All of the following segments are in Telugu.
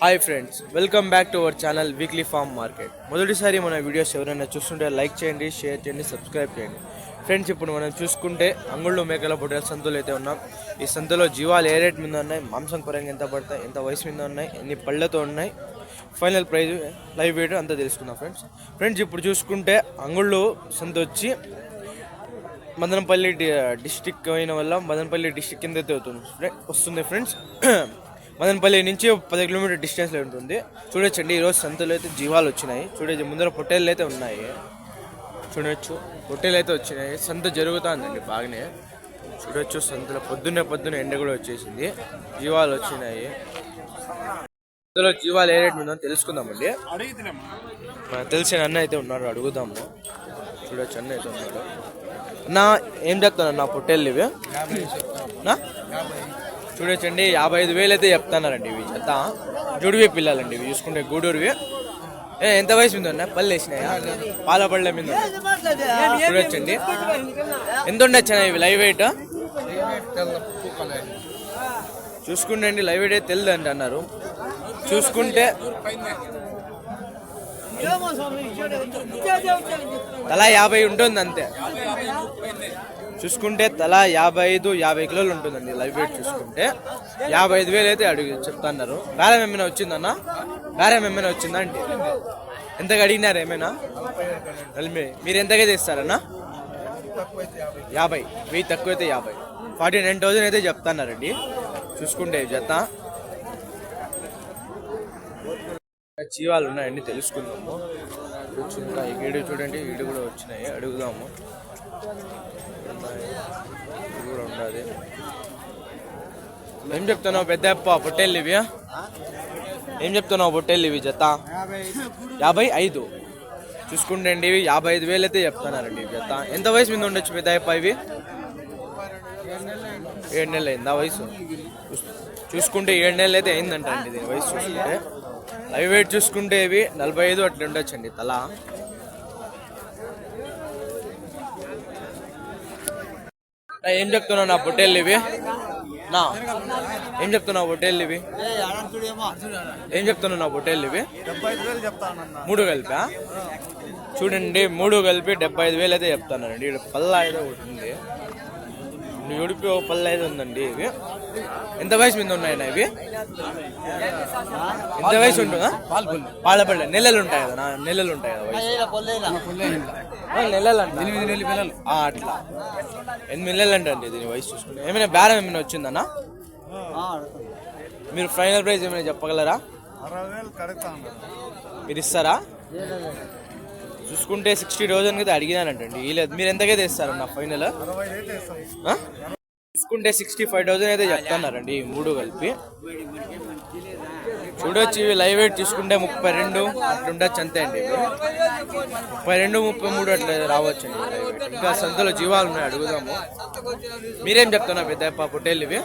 Hi friends, welcome back to our channel weekly farm market. మొదటిసారి మన వీడియోస్ ఎవరైనా చూస్తుంటే లైక్ చేయండి, షేర్ చేయండి, సబ్స్క్రైబ్ చేయండి. ఫ్రెండ్స్, ఇప్పుడు మనం చూసుకుంటే అంగుళ్ళు మేకల పొట్టేల సంతలో అయితే ఉన్నాం. ఈ సంతలో జీవాలు ఏ రేట్ మీద ఉన్నాయి, మాంసం పరంగా ఎంత పడతాయి, ఎంత వయసు మీద ఉన్నాయి, ఎన్ని పళ్ళతో ఉన్నాయి, ఫైనల్ ప్రైజ్, లైవ్ వీడియో అంతా తెలుసుకుందాం. ఫ్రెండ్స్ ఇప్పుడు చూసుకుంటే అంగుళ్ళు సంత వచ్చి మదనపల్లి డిస్టిక్ అయిన వల్ల మదనపల్లి డిస్టిక్ కింద అయితే వస్తుంది ఫ్రెండ్స్. మదనపల్లి నుంచి 10 కిలోమీటర్ డిస్టెన్స్లో ఉంటుంది. చూడొచ్చండి, ఈరోజు సంతలో అయితే జీవాలు వచ్చినాయి. చూడొచ్చు, ముందర పొట్టేళ్ళు అయితే ఉన్నాయి. చూడొచ్చు, పొట్టేలు అయితే వచ్చినాయి. సంత జరుగుతుందండి బాగానే. చూడొచ్చు, సంతలో పొద్దున్నే ఎండ కూడా వచ్చేసింది. జీవాలు వచ్చినాయి. సంతలో జీవాలు ఏ రేట్ ఉందో తెలుసుకుందామండి. తెలిసిన అన్న అయితే ఉన్నారు, అడుగుదాము. చూడొచ్చు, అన్న అయితే ఉన్నాడు. అన్న, ఏం చెప్తాను నా పొట్టేళ్ళు ఇవి? చూడొచ్చండి, 55,000 అయితే చెప్తున్నారండి. ఇవి చెత్త జుడివి పిల్లలండి. ఇవి చూసుకుంటే గూడూరువి. ఎంత వయసు మీద ఉన్నా? పళ్ళు వేసినాయా? పాల పళ్ళ మీద. చూడొచ్చండి, ఎంత ఉండొచ్చా ఇవి లైవ్ వెయిట్? చూసుకుంటే లైవ్ వెయిట్ అయితే తెలియదండి అన్నారు. చూసుకుంటే తలా 50 ఉంటుంది అంతే. చూసుకుంటే తలా 55-50 కిలోలు ఉంటుందండి లైవ్ వెయిట్. చూసుకుంటే 55,000 అయితే చెప్తున్నారు. బేరం ఏమైనా వచ్చిందన్నా? బేరం ఏమైనా వచ్చిందా అంటే ఎంతగా అడిగినారు? ఏమైనా మీరు ఎంతగా తెస్తారన్నా? 50. 1000 తక్కువ అయితే 50. 49,000 అయితే చెప్తున్నారండి. చూసుకుంటే జత జీవాలు ఉన్నాయండి, తెలుసుకుందాము. ఇంకా ఈడు చూడండి, ఈడు కూడా వచ్చినాయి, అడుగుదాము. ఇది కూడా ఉండాలి. ఏం చెప్తున్నావు పెద్దప్ప పొట్టేళ్ళు ఇవి? ఏం చెప్తున్నావు పొట్టేళ్ళు ఇవి జత? 55. చూసుకుంటే అండి, ఇవి 55,000 అయితే చెప్తున్నారండి జత. ఎంత వయసు మీద ఉండొచ్చు పెద్దప్ప ఇవి? 7 నెలలు అయిందా వయసు? చూసుకుంటే 7 నెలలు అయితే అయిందంటండి దీని వయసు. చూసుకుంటే లైవ్ వెయిట్ చూసుకుంటే ఇవి 45 అట్లా ఉండొచ్చండి తలా. ఏం చెప్తున్నావు నా పొట్టేళ్ళు ఇవి? ఏం చెప్తున్నావు పొట్టేళ్ళు ఇవి? ఏం చెప్తున్నావు నా పొట్టేళ్ళు ఇవి? 3 కలిపా? చూడండి, 3 కలిపి 75,000 అయితే చెప్తానండి. ఇక్కడ పళ్ళ అయితే ఒకటి ఉంది, ఉడిపి ఒక పళ్ళ అయితే ఉందండి. ఇవి ఎంత వయసు మీద ఉన్నాయన్నా ఇవి? ఎంత వయసు ఉంటుందా? పాలపళ్ళ నెలలు ఉంటాయి కదా? నెలలు ఉంటాయి కదా వయసు? నెలలు అంటే 8 నెలలు అట్లా. 8 నెలలు అంటే దీని వయసు. చూసుకుంటే ఏమైనా బేరం ఏమైనా వచ్చిందన్నా? మీరు ఫైనల్ ప్రైస్ ఏమైనా చెప్పగలరా? 60,000 మీరు ఇస్తారా? చూసుకుంటే 60,000 అయితే అడిగినానంటండి. లేదు, మీరు ఎంతకైతే ఇస్తారన్న ఫైనల్? చూసుకుంటే 65,000 అయితే చెప్తున్నారండి ఈ 3 కలిపి. చూడొచ్చు, ఇవి లైవ్ వెయిట్ చూసుకుంటే 32 అట్లా ఉండొచ్చు అంతే అండి. 32-33 అట్లా రావచ్చు అండి లైవ్ వెయిట్. ఇంకా సంతలో జీవాలు ఉన్నాయి, అడుగుదాము. మీరేం చెప్తున్నా పెద్దప్ప పొట్టేళ్ళు ఇవి?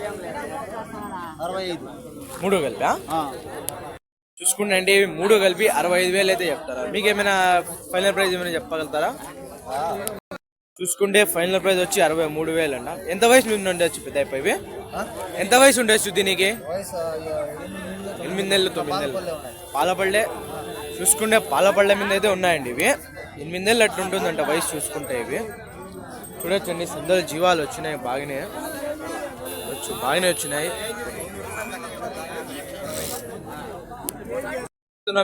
3 కలిపా? చూసుకుంటే అండి, 3 కలిపి 65,000 అయితే చెప్తారా? మీకు ఏమైనా ఫైనల్ ప్రైస్ ఏమైనా చెప్పగలుగుతారా? చూసుకుంటే ఫైనల్ ప్రైస్ వచ్చి 63,000 అన్న. ఎంత వయసు మీద ఉండొచ్చు పెద్ద ఇవి? ఎంత వయసు ఉండొచ్చు దీనికి? 8 నెలలు 9 నెలలు పాలపళ్ళే. చూసుకుంటే పాలపళ్ళ మీద అయితే ఉన్నాయండి ఇవి. 8 నెలలు అట్లా ఉంటుందంట వయసు. చూసుకుంటే ఇవి చూడొచ్చండి, సందలు జీవాలు వచ్చినాయి, బాగానే వచ్చినాయి.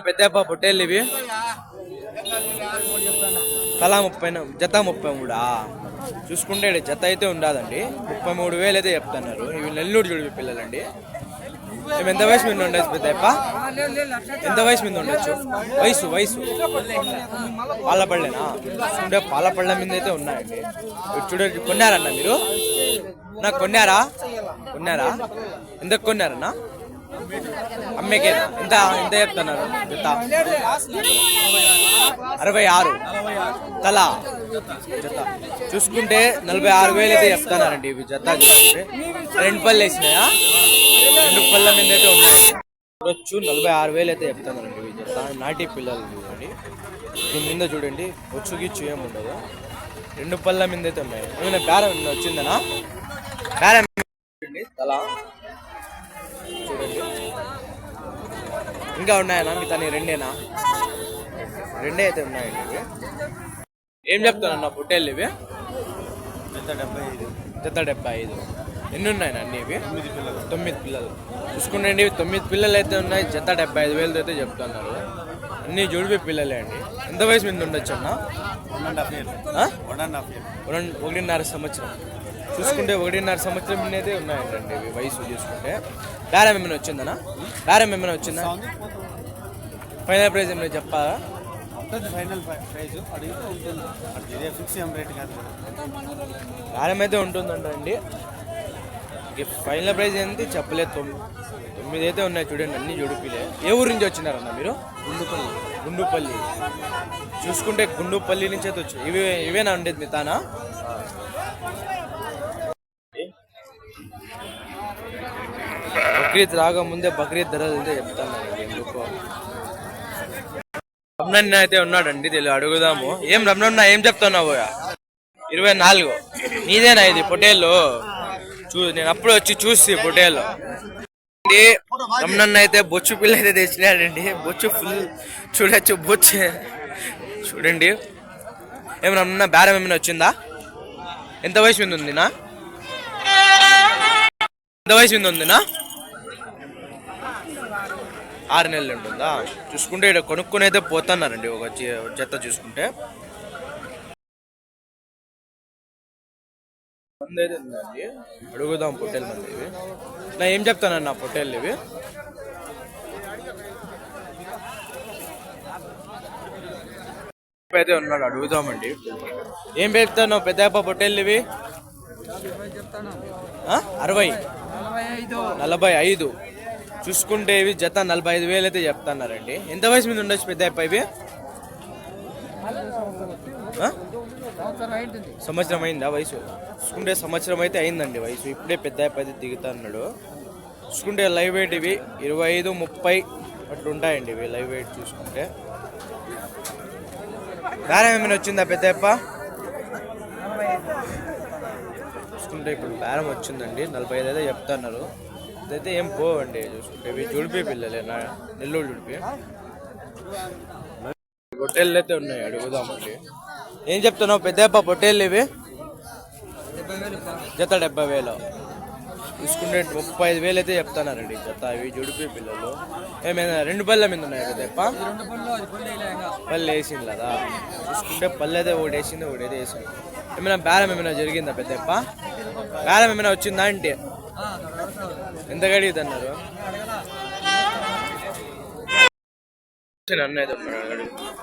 పెద్దప్ప పొట్టేళ్ళు ఇవి తలా 30, జత 33. చూసుకుంటే జత అయితే ఉండదండి. 33,000 అయితే చెప్తున్నారు. ఇవి నెల్లూరు జుడిపి పిల్లలండి. మేము ఎంత వయసు మీద ఉండొచ్చు పెద్దప్ప? ఎంత వయసు మీద ఉండొచ్చు? వయసు పాలపళ్ళేనా? చూసుకుంటే పాలపళ్ళ మీద అయితే ఉన్నాయండి. చూడండి, కొన్నారన్నా మీరు? నాకు కొన్నారా? ఎంత కొన్నారన్నా? అమ్మేకేనా? ఎంత చెప్తున్నారు జత? 66 తలా జత. చూసుకుంటే 46,000 అయితే చెప్తున్నారండి ఇవి జత. చూసుకుంటే 2 పళ్ళు వేసినాయా? 2 పళ్ళ మీద అయితే ఉన్నాయి. చూడొచ్చు, 46,000 అయితే చెప్తున్నారండి ఇవి జత. నాటి పిల్లలు చూడండి, దీని మీద చూడండి, వచ్చుగిచ్చు ఏముండదు. 2 పళ్ళ మీద అయితే ఉన్నాయి. ఏమైనా బేరం వచ్చిందనా? బేరం తలా చూడండి. ఇంకా ఉన్నాయన్నా మీ తన రెండేనా? రెండే అయితే ఉన్నాయండి ఇవి. ఏం చెప్తానన్నా పొట్టేళ్ళు ఇవి? జత 75. జత 75. ఎన్ని ఉన్నాయన్నా అన్ని ఇవి? 9 పిల్లలు. 9 పిల్లలు. చూసుకుంటే ఇవి 9 పిల్లలు అయితే ఉన్నాయి. జత 75,000 అయితే చెప్తున్నారు. అన్ని జుడిపి పిల్లలే అండి. ఎంత వయసు మీద ఉండొచ్చు అన్న? 1.5 year. ఆ? 1.5 year. 1.5 సంవత్సరం. చూసుకుంటే 1.5 సంవత్సరం అయితే ఉన్నాయండి ఇవి వయసు చూసుకుంటే. బేరం ఏమైనా వచ్చిందనా? బేరం ఏమైనా వచ్చిందా? ఫైనల్ ప్రైస్ ఏమైనా చెప్పాలా? ఫైనల్ ప్రైజ్ అడిగితే ఉంటుంది. ఇదే ఫిక్స్ ఏం రేట్ కాదు. బేరం అయితే ఉంటుందండి. ఫైనల్ ప్రైస్ ఏంటి చెప్పలేదు. 9 అయితే ఉన్నాయి చూడండి, అన్ని జుడిపిలే. ఏ ఊరు నుంచి వచ్చినారన్న మీరు? గుండుపల్లి. చూసుకుంటే గుండుపల్లి నుంచి అయితే వచ్చి ఇవేనా ఉండేది మీ తానా? బక్రీద్ రాకముందే బక్రీద్ ధరలు అయితే చెప్తాను ఎందుకో. రమణన్న అయితే ఉన్నాడండి, తెలియదు అడుగుదాము. ఏం రమణన్న ఏం చెప్తున్నావు? 24. నీదేనా ఇది పొటేళ్ళు? నేను అప్పుడు వచ్చి చూసి పొటేళ్ళు. రమణన్న అయితే బొచ్చు పిల్ల అయితే తెచ్చినాడండి. బొచ్చు ఫుల్ చూడొచ్చు, బొచ్చు చూడండి. ఏం రమణన్న బేరం ఏమైనా వచ్చిందా? ఎంత వయసు మీద ఉందినా? ఎంత వయసు మీద ఉందినా? 6 నెలలు ఉంటుందా? చూసుకుంటే ఇక్కడ కొనుక్కొని అయితే పోతున్నారండి ఒక జత. చూసుకుంటే మంది అయితే ఉందండి, అడుగుదాం పొట్టేలు మంది ఇవి. నా ఏం చెప్తానన్నా పొట్టేళ్ళు ఇవి? అయితే ఉన్నాడు, అడుగుదామండి. ఏం పెడతాను పెద్ద పొట్టేళ్ళు ఇవి? 60, 45. చూసుకుంటే ఇవి జత 45,000 అయితే చెప్తున్నారండి. ఎంత వయసు మీద ఉండొచ్చు పెద్ద ఇవి? సంవత్సరం అయిందా వయసు? చూసుకుంటే సంవత్సరం అయితే అయిందండి వయసు. ఇప్పుడే పెద్ద అయితే దిగుతా అన్నాడు. చూసుకుంటే లైవ్ వెయిట్ ఇవి 25, 30 అట్లా ఉంటాయండి ఇవి లైవ్ వెయిట్. చూసుకుంటే బేరం ఏమైనా వచ్చిందా పెద్ద? చూసుకుంటే ఇప్పుడు బేరం వచ్చిందండి, 45 అయితే చెప్తున్నారు. అయితే ఏం పోవండి. చూసుకుంటే ఇవి జుడిపి పిల్లలే, నెల్లూరు జుడిపి. పొట్టేళ్ళు అయితే ఉన్నాయి, అడుగుదామండి. ఏం చెప్తున్నావు పెద్ద పొట్టేళ్ళు ఇవి? జత 70,000. చూసుకుంటే 35,000 అయితే చెప్తున్నారండి జత. ఇవి జుడిపి పిల్లలు. ఏమైనా 2 పళ్ళ మీద ఉన్నాయి పెద్ద? పళ్ళు వేసింది కదా. చూసుకుంటే పళ్ళు అయితే ఒకటి వేసింది, ఒకటి అయితే వేసింది. ఏమైనా బేరం ఏమైనా జరిగిందా పెద్ద? బేరం ఏమైనా వచ్చిందా అంటే? ఎంత గడిగుతున్నారు?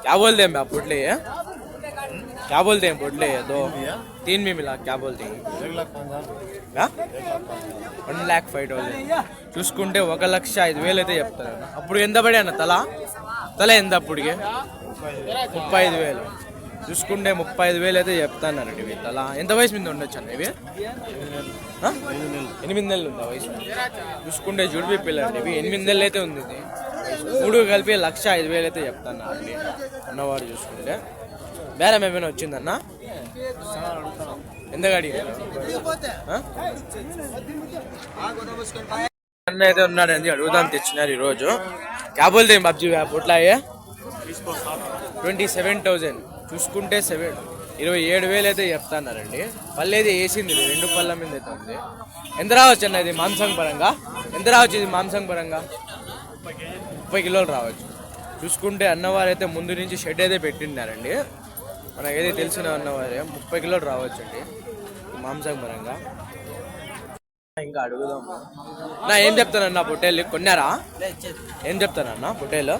क्या बोलते हैं आप पोटले? क्या बोलते हैं पोटले? 2 3 में मिला क्या बोलते हैं? 1,05,000. చూసుకుంటే 1,05,000 అయితే చెప్తారు. అప్పుడు ఎంత పడి అన్న తల ఎంత అప్పటికి? 35,000. చూసుకుంటే 35,000 అయితే చెప్తానండి ఇవి తల. ఎంత వయసు మీద ఉండొచ్చు అన్న ఇవి? 8 నెలలు ఉందా వయసు? చూసుకుంటే జుడిపి పిల్లండి ఇవి. 8 నెలలు అయితే ఉంది. 3 కలిపి 1,05,000 అయితే చెప్తాను అండి ఉన్నవాడు. చూసుకుంటే బేరం ఏమైనా వచ్చిందన్న? ఎంత గడి అన్న అయితే ఉన్నాడండి, అడుగుదాం. తెచ్చినారు ఈరోజు. క్యాబోల్దే బాబ్జీ పొట్లాయే 27,000. చూసుకుంటే 27,000 అయితే చెప్తున్నారండి. పళ్ళేది వేసింది, 2 పళ్ళ మీద అయితే ఉంది. ఎంత రావచ్చు అన్న ఇది మాంసం పరంగా? ఎంత రావచ్చు ఇది మాంసం పరంగా? 30 కిలోలు రావచ్చు. చూసుకుంటే అన్నవారు అయితే ముందు నుంచి షెడ్ అయితే పెట్టినారండి. మనకు ఏది తెలిసిన అన్నవారే 30 కిలోలు రావచ్చు అండి మాంసం పరంగా. ఇంకా అడుగుదాము. నా ఏం చెప్తానన్నా పొట్టేళ్ళు కొన్నారా? ఏం చెప్తానన్నా పొట్టేళ్ళు?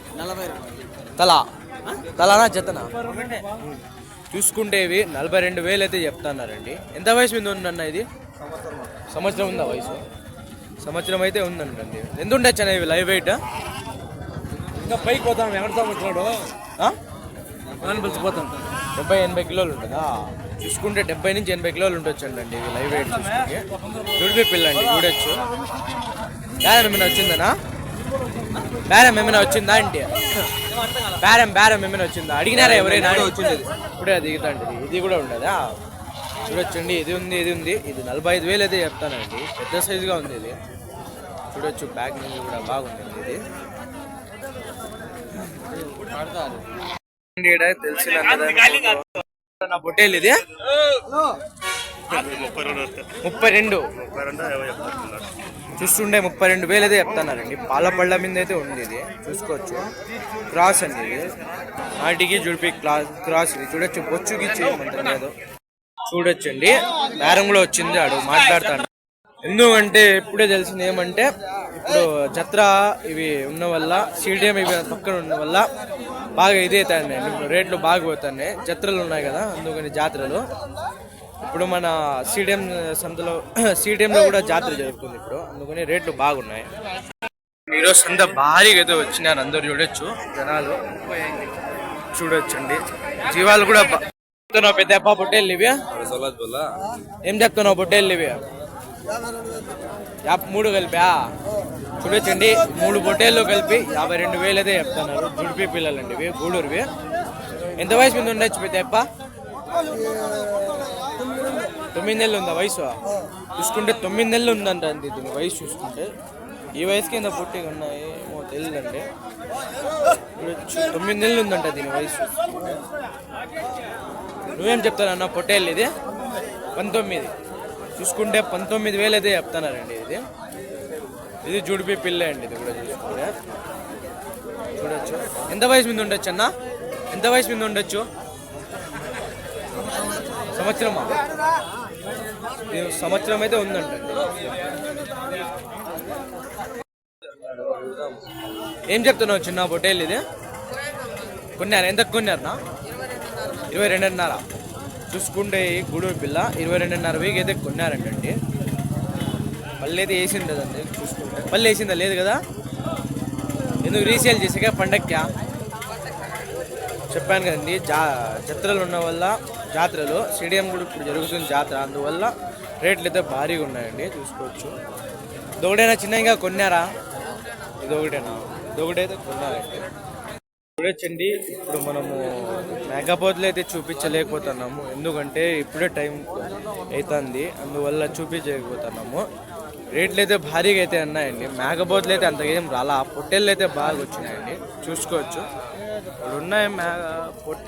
40 తలానా జతనా? చూసుకుంటే ఇవి 42,000 అయితే చెప్తున్నారండి. ఎంత వయసు మీద ఉందన్న ఇది? సంవత్సరం ఉందా వయసు? సంవత్సరం అయితే ఉందండి. ఎంత ఉండొచ్చు అన్న ఇవి లైవ్ వెయిట్? ఇంకా పైకి పోతాం. ఎక్కడ వచ్చినాడు పిలిచిపోతాం. 70-80 కిలోలు ఉంటుందా? చూసుకుంటే 70 నుంచి 80 కిలోలు ఉండొచ్చండి ఇవి లైవ్ వెయిట్. చూసుకుంటే జుడిపి పిల్లండి, చూడొచ్చు. బేరం ఏమైనా వచ్చిందనా? బేరం ఏమైనా వచ్చిందా అంటే? బేరం ఏమైనా వచ్చిందా? అడిగినారా ఎవరైనా? వచ్చింది ఇప్పుడే దిగుతాండి. ఇది కూడా ఉండదా? చూడొచ్చండి. ఇది ఉంది. ఇది 45,000 అయితే చెప్తానండి. పెద్ద సైజుగా ఉంది ఇది. చూడొచ్చు. బ్యాక్ నుంచి కూడా బాగుంది ఇది. తెలిసిన నా పొట్టేలు ఇది 32 చూస్తుండే 32,000 అయితే చెప్తున్నారండి. పాల పళ్ళ మీద అయితే ఉంది ఇది, చూసుకోవచ్చు. క్రాస్ అండి ఇది, నాటికి జుడిపి క్రాస్ ఇది. చూడొచ్చు, బొచ్చుకి చేయమంటారు చూడొచ్చండి. బేరం కూడా వచ్చింది, ఆడు మాట్లాడతాడు. ఎందుకంటే ఇప్పుడే తెలిసింది ఏమంటే, ఇప్పుడు జత్ర ఇవి ఉన్న వల్ల, సీడియం ఇవి పక్కన ఉన్న వల్ల బాగా ఇది అవుతాయండి, రేట్లు బాగా పోతున్నాయి. జత్రలు ఉన్నాయి కదా, అందుకని జాతరలు. ఇప్పుడు మన సీడియం సంతలో సీడియంలో కూడా జాతర జరుగుతుంది ఇప్పుడు, అందుకని రేట్లు బాగున్నాయి. ఈరోజు సంత భారీగా అయితే వచ్చినారు, అందరు చూడొచ్చు జనాలు, చూడొచ్చండి. జీవాలు కూడా చెప్తున్నావు పెద్దప్ప పొట్టేళ్ళు ఇవి ఏం చెప్తున్నావు? పొట్టేళ్ళు ఇవి 3 కలిపా. చూడొచ్చండి, 3 పొట్టేళ్ళు కలిపి 52,000 అయితే చెప్తున్నారు. జుడిపి పిల్లలండి ఇవి, గూడూరువి. ఎంత వయసు మీద ఉండొచ్చు పెద్దప్ప? 9 నెలలు ఉందా వయసు? చూసుకుంటే 9 నెలలు ఉందంట అండి దీని వయసు. చూసుకుంటే ఈ వయసుకి ఎంత పొట్టిగా ఉన్నాయి ఏమో తెలియదండి. 9 నెలలు ఉందంట దీని వయసు. నువ్వేం చెప్తానన్న పొట్టేళ్ళు ఇది? 19. చూసుకుంటే 19,000 అయితే చెప్తున్నారండి ఇది. ఇది జుడిపి పిల్ల అండి, ఇది కూడా చూసుకుంటే చూడొచ్చు. ఎంత వయసు మీద ఉండొచ్చు అన్న? ఎంత వయసు మీద ఉండొచ్చు? సంవత్సరమా? సంవత్సరం అయితే ఉందంట. ఏం చెప్తున్నావు చిన్న పొట్టేళ్ళు ఇది? కొన్నారు, ఎంత కొన్నారనా? 22,500. చూసుకుంటే గూడూరు పిల్ల 22,500 అయితే కొన్నారంటండి. పళ్ళు అయితే వేసింది కదండి, చూసుకుంటే పళ్ళు వేసిందా? లేదు కదా. ఎందుకు రీసేల్ చేసాక పండక్కా చెప్పాను కదండి. జత్రలు ఉన్న వల్ల, జాతరలు స్టేడియం కూడా ఇప్పుడు జరుగుతుంది జాతర, అందువల్ల రేట్లు అయితే భారీగా ఉన్నాయండి. చూసుకోవచ్చు. దొగడైనా చిన్నగా కొన్నారా? ఇదొకటేనా? ఇదొకటైతే కొన్నారండి. చూడొచ్చండి, ఇప్పుడు మనము మేకపోతులు అయితే చూపించలేకపోతున్నాము, ఎందుకంటే ఇప్పుడే టైం అవుతుంది, అందువల్ల చూపించలేకపోతున్నాము. రేట్లు అయితే భారీగా అయితే ఉన్నాయండి. మేకపోతులు అయితే అంత ఏం రాలా, పొట్టేళ్ళు అయితే బాగా వచ్చినాయండి. చూసుకోవచ్చు, ఇప్పుడు ఉన్నాయి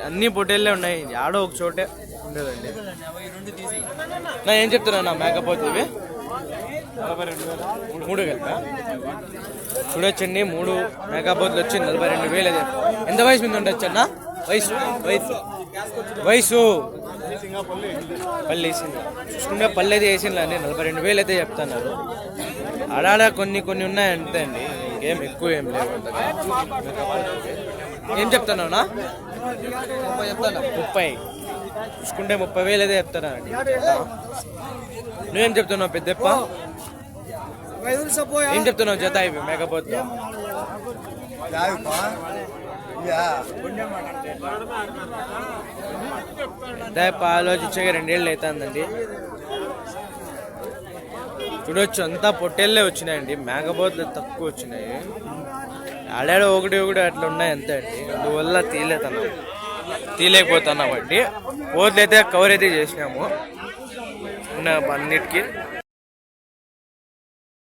అన్ని పొట్టేళ్ళే ఉన్నాయి, ఆడో ఒక చోటే ఉండేదండి. నా ఏం చెప్తున్నా నా మేకపోతులు ఇవి? 3 కలిపా. చూడొచ్చండి, 3 మేకపోతులు వచ్చి 42,000 అయితే. ఎంత వయసు మీద ఉండొచ్చు అన్న? వయసు వయసు వయసు పళ్ళు వేసింది. చూసుకుంటే పళ్ళు అయితే వేసింది అండి. 42,000 అయితే చెప్తున్నారు. ఆడాడ కొన్ని ఉన్నాయి అంతే అండి, ఇంకేం ఎక్కువ ఏం లేవు. ఏం చెప్తున్నావునా? 30. చూసుకుంటే 30,000 అయితే చెప్తున్నానండి. నువ్వేం చెప్తున్నావు పెద్దప్ప? ఏం చెప్తున్నావు జత ఇవి మేకపోతులు? పెద్దప్ప ఆలోచించగా 2 ఏళ్ళు అవుతుందండి. చూడొచ్చు, అంతా పొట్టేళ్ళే వచ్చినాయండి, మేకపోతులు తక్కువ వచ్చినాయి. ఆడాడ ఒకటి అట్లా ఉన్నాయి అంతే అండి, అందువల్ల తీయలేకపోతున్నాం అండి. పోతులు అయితే కవర్ అయితే చేసినాము ఉన్న అన్నిటికీ.